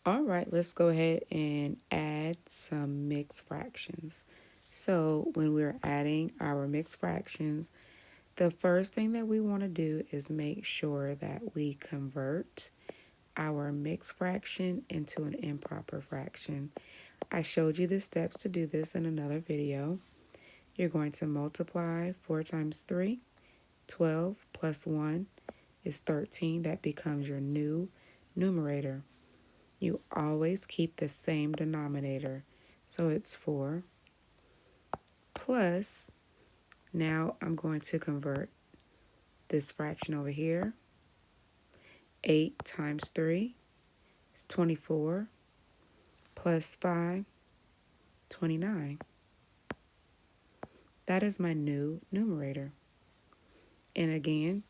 All right, let's go ahead and add some mixed fractions. So when we're adding our mixed fractions, the first thing that we want to do is make sure that we convert our mixed fraction into an improper fraction. I showed you the steps to do this in another video. You're going to multiply 4 times 3, 12 plus 1 is 13. That becomes your new numerator. You always keep the same denominator. So it's 4 plus, now I'm going to convert this fraction over here. 8 times 3 is 24 plus 5, 29. That is my new numerator. And again,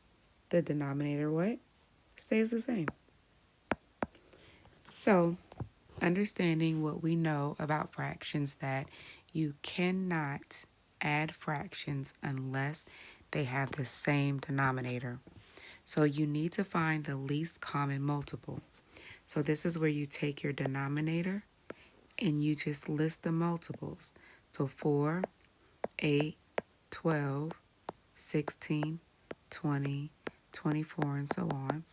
the denominator what? Stays the same. So, understanding what we know about fractions, that you cannot add fractions unless they have the same denominator. So you need to find the least common multiple. So this is where you take your denominator and you just list the multiples. So 4, 8, 12, 16, 20, 24, and so on.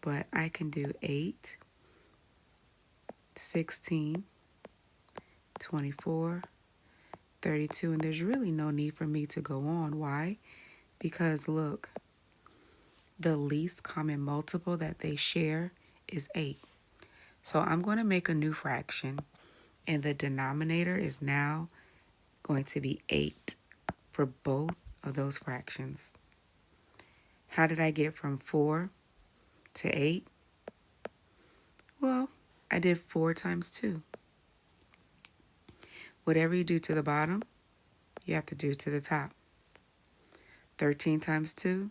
But I can do 8, 16, 24, 32, and there's really no need for me to go on. Why? Because look, the least common multiple that they share is 8. So I'm going to make a new fraction, and the denominator is now going to be 8 for both of those fractions. How did I get from 4 to 8? Well, I did 4 times 2. Whatever you do to the bottom, you have to do to the top. 13 times 2,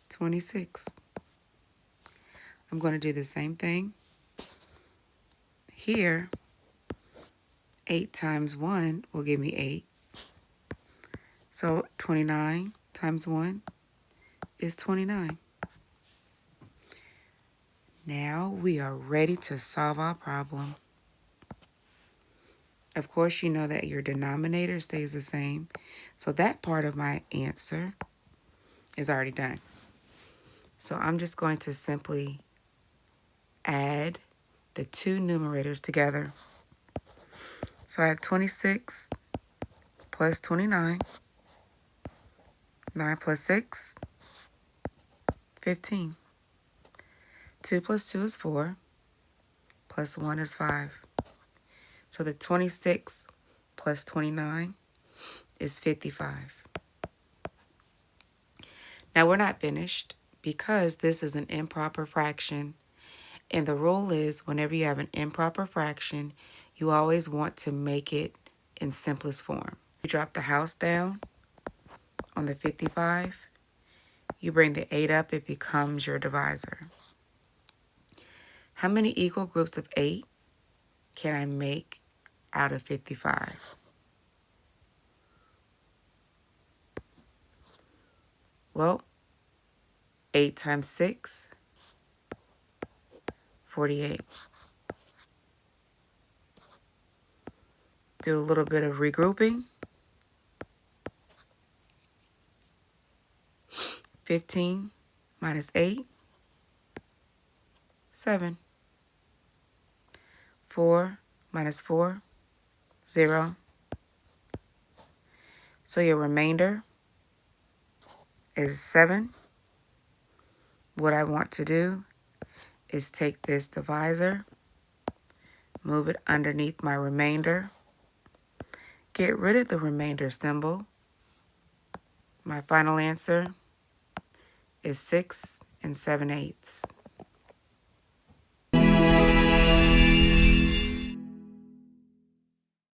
26. I'm going to do the same thing here. 8 times 1 will give me 8. So 29 times 1 is 29. Now we are ready to solve our problem. Of course, you know that your denominator stays the same. So that part of my answer is already done. So I'm just going to simply add the two numerators together. So I have 26 plus 29. 9 plus 6, 15. 2 plus 2 is 4, plus 1 is 5. So the 26 plus 29 is 55. Now we're not finished because this is an improper fraction. And the rule is whenever you have an improper fraction, you always want to make it in simplest form. You drop the house down on the 55. You bring the 8 up, it becomes your divisor. How many equal groups of 8 can I make out of 55? Well, 8 times 6, 48. Do a little bit of regrouping. 15 minus 8, 7. 4 minus 4, 0. So your remainder is 7. What I want to do is take this divisor, move it underneath my remainder, get rid of the remainder symbol. My final answer is 6 7/8.